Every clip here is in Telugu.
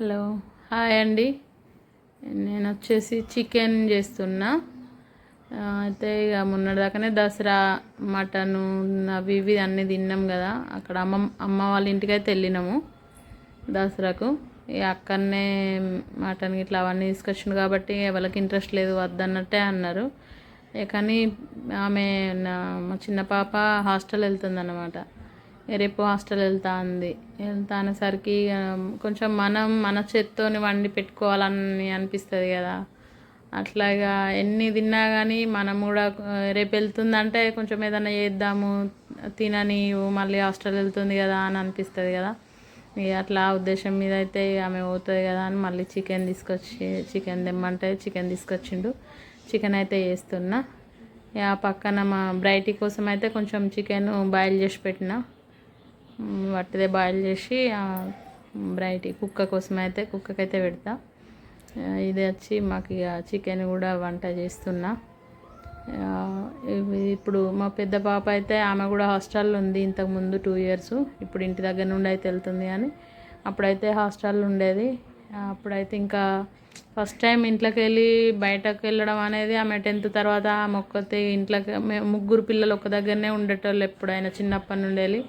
హలో, హాయ్ అండి. నేను వచ్చేసి చికెన్ చేస్తున్నా. అయితే ఇక మొన్నటిదాకానే దసరా మటను అవి ఇవి అన్నీ తిన్నాం కదా. అక్కడ అమ్మ వాళ్ళ ఇంటికి అయితే వెళ్ళినాము దసరాకు. ఇక అక్కడనే మటన్ ఇట్లా అవన్నీ తీసుకొచ్చిండు కాబట్టి వాళ్ళకి ఇంట్రెస్ట్ లేదు వద్దన్నట్టే అన్నారు. కానీ ఆమె మా చిన్న పాప హాస్టల్ వెళ్తుంది అన్నమాట. రేపు హాస్టల్ వెళ్తా అనేసరికి కొంచెం మన చేత్తోని వండి పెట్టుకోవాలని అనిపిస్తుంది కదా. అట్లాగా ఎన్ని తిన్నా కానీ మనం కూడా రేపు వెళ్తుందంటే కొంచెం ఏదైనా చేద్దాము తినని, మళ్ళీ హాస్టల్ వెళ్తుంది కదా అని అనిపిస్తుంది కదా. ఇక అట్లా ఉద్దేశం మీద అయితే ఆమె పోతుంది కదా అని మళ్ళీ చికెన్ తెమ్మంటే చికెన్ తీసుకొచ్చిండు. చికెన్ అయితే చేస్తున్నా. ఆ పక్కన మా బ్రైటీ కోసం అయితే కొంచెం చికెన్ బాయిల్ చేసి పెట్టిన. వట్టిదే బాయిల్ చేసి బ్రైటీ కుక్కకైతే పెడతా. ఇది వచ్చి మాకు ఇక చికెన్ కూడా వంట చేస్తున్నా. ఇప్పుడు మా పెద్ద పాప అయితే ఆమె కూడా హాస్టల్లో ఉంది. ఇంతకుముందు 2 years. ఇప్పుడు ఇంటి దగ్గర నుండి అయితే వెళ్తుంది కానీ అప్పుడైతే హాస్టల్లో ఉండేది. అప్పుడైతే ఇంకా ఫస్ట్ టైం ఇంట్లోకి వెళ్ళి బయటకు వెళ్ళడం అనేది ఆమె 10th తర్వాత ఆమె ఒక్కతే ఇంట్లోకి ముగ్గురు పిల్లలు ఒక దగ్గరనే ఉండేటోళ్ళు ఎప్పుడైనా చిన్నప్పటి నుండి వెళ్ళి.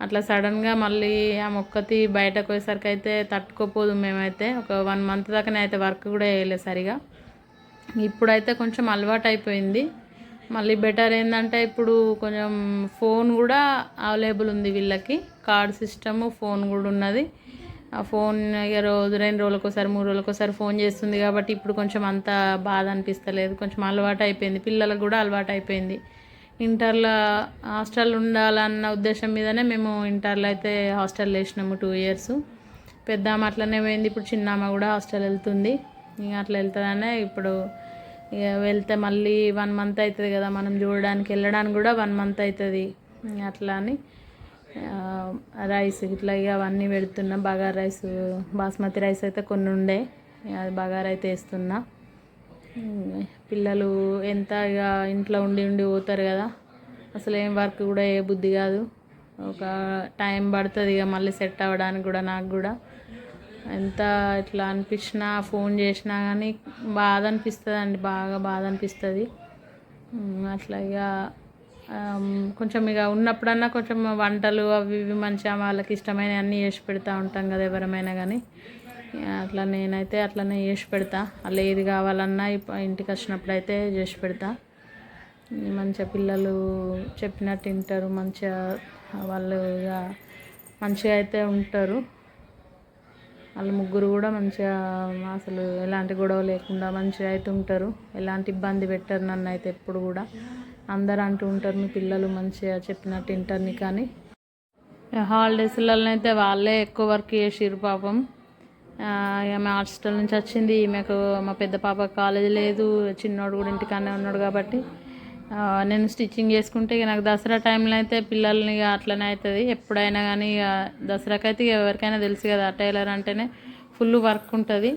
అట్లా సడన్గా మళ్ళీ ఆమె ఒక్కతి బయటకు పోయేసరికి అయితే తట్టుకోపోదు. మేమైతే ఒక 1 month దాకానే అయితే వర్క్ కూడా చేయలేదు సరిగా. ఇప్పుడైతే కొంచెం అలవాటు అయిపోయింది. మళ్ళీ బెటర్ ఏంటంటే ఇప్పుడు కొంచెం ఫోన్ కూడా అవైలబుల్ ఉంది వీళ్ళకి. కార్డ్ సిస్టము ఫోన్ కూడా ఉన్నది. ఆ ఫోన్ ఇక 2 రోజులకోసారి 3 రోజులకోసారి ఫోన్ చేస్తుంది కాబట్టి ఇప్పుడు కొంచెం అంత బాధ అనిపిస్తలేదు. కొంచెం అలవాటు అయిపోయింది, పిల్లలకు కూడా అలవాటు అయిపోయింది. ఇంటర్లో హాస్టల్ ఉండాలన్న ఉద్దేశం మీదనే మేము ఇంటర్లో అయితే హాస్టల్ వేసినాము 2 years. పెద్దామ అట్లనే పోయింది. ఇప్పుడు చిన్నామ కూడా హాస్టల్ వెళ్తుంది. ఇక అట్లా వెళ్తుందనే ఇప్పుడు ఇక వెళ్తే మళ్ళీ 1 month అవుతుంది కదా, మనం చూడడానికి వెళ్ళడానికి కూడా 1 month అవుతుంది. అట్లా అని రైస్ ఇట్లా ఇక అవన్నీ పెడుతున్నా. బగారా రైస్, బాస్మతి రైస్ అయితే కొన్ని ఉండే, అది బగారా అయితే వేస్తున్నా. పిల్లలు ఎంత ఇక ఇంట్లో ఉండి పోతారు కదా, అసలు ఏం వర్క్ కూడా ఏ బుద్ధి కాదు. ఒక టైం పడుతుంది ఇక మళ్ళీ సెట్ అవ్వడానికి కూడా. నాకు కూడా ఎంత ఇట్లా అనిపించినా ఫోన్ చేసినా కానీ బాధ అనిపిస్తుంది అండి, బాగా బాధ అనిపిస్తుంది. అట్లా ఇక కొంచెం ఇక ఉన్నప్పుడన్నా కొంచెం వంటలు అవి ఇవి మంచిగా వాళ్ళకి ఇష్టమైనవి అన్నీ చేసి పెడతా ఉంటాం కదా ఎవరమైనా కానీ. అట్లా నేనైతే అట్లనే చేసి పెడతా. అలా ఏది కావాలన్నా ఇంటికి వచ్చినప్పుడు అయితే చేసి పెడతా. మంచిగా పిల్లలు చెప్పినట్టు వింటారు, మంచిగా వాళ్ళు ఇక మంచిగా అయితే ఉంటారు. వాళ్ళు ముగ్గురు కూడా మంచిగా అసలు ఎలాంటి గొడవ లేకుండా మంచిగా అయితే ఉంటారు. ఎలాంటి ఇబ్బంది పెట్టరు నన్ను అయితే ఎప్పుడు కూడా. అందరూ అంటూ ఉంటారు మీ పిల్లలు మంచిగా చెప్పినట్టు వింటారు కానీ. హాలిడేస్లలో అయితే వాళ్ళే ఎక్కువ వర్క్ చేసిర్రు పాపం. ఆమె హాస్టల్ నుంచి వచ్చింది, ఈమెకు మా పెద్ద పాప కాలేజీ లేదు, చిన్నోడు కూడా ఇంటికానే ఉన్నాడు కాబట్టి నేను స్టిచ్చింగ్ చేసుకుంటే ఇక నాకు దసరా టైంలో అయితే పిల్లల్ని ఇక అట్లనే అవుతుంది ఎప్పుడైనా కానీ. ఇక దసరాకి అయితే ఎవరికైనా తెలుసు కదా, టైలర్ అంటేనే ఫుల్ వర్క్ ఉంటుంది.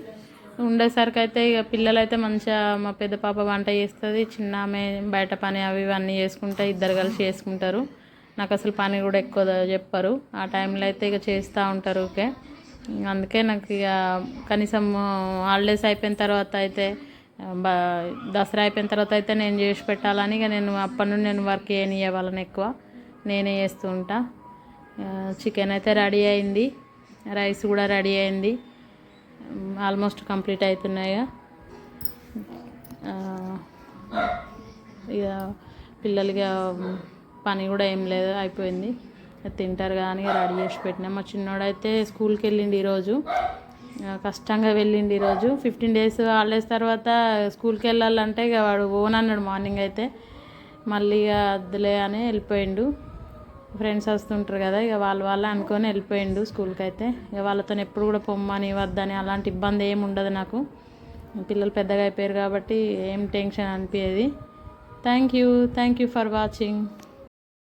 ఉండేసరికి అయితే ఇక పిల్లలు అయితే మంచిగా మా పెద్ద పాప వంట చేస్తుంది, చిన్న ఆమె బయట పని అవి ఇవన్నీ చేసుకుంటే ఇద్దరు కలిసి చేసుకుంటారు. నాకు అసలు పని కూడా ఎక్కువ చెప్పరు. ఆ టైంలో అయితే ఇక చేస్తూ ఉంటారు. ఓకే, అందుకే నాకు ఇక కనీసం హాలిడేస్ అయిపోయిన తర్వాత అయితే దసరా అయిపోయిన తర్వాత అయితే నేను చేసి పెట్టాలని ఇక నేను అప్పటి నుండి నేను వర్క్ చేయనివ్వ వాళ్ళని ఎక్కువ, నేనే చేస్తూ ఉంటా. చికెన్ అయితే రెడీ అయింది, రైస్ కూడా రెడీ అయింది, ఆల్మోస్ట్ కంప్లీట్ అవుతున్నాయి. ఇక పిల్లలకి పని కూడా ఏం లేదు, అయిపోయింది. తింటారు కానీ రెడీ చేసి పెట్టినా. మా చిన్నోడైతే స్కూల్కి వెళ్ళిండు ఈరోజు, కష్టంగా వెళ్ళిండు ఈరోజు. 15 days హాలిడేస్ తర్వాత స్కూల్కి వెళ్ళాలంటే ఇక వాడు అన్నాడు మార్నింగ్ అయితే. మళ్ళీ ఇక వద్దులే అని వెళ్ళిపోయిండు. ఫ్రెండ్స్ వస్తుంటారు కదా, ఇక వాళ్ళు అనుకొని వెళ్ళిపోయిండు స్కూల్కి అయితే. ఇక వాళ్ళతో ఎప్పుడు కూడా పొమ్మని వద్దని అలాంటి ఇబ్బంది ఏమి ఉండదు నాకు. పిల్లలు పెద్దగా అయిపోయారు కాబట్టి ఏం టెన్షన్ అనిపించేది. Thank you for watching.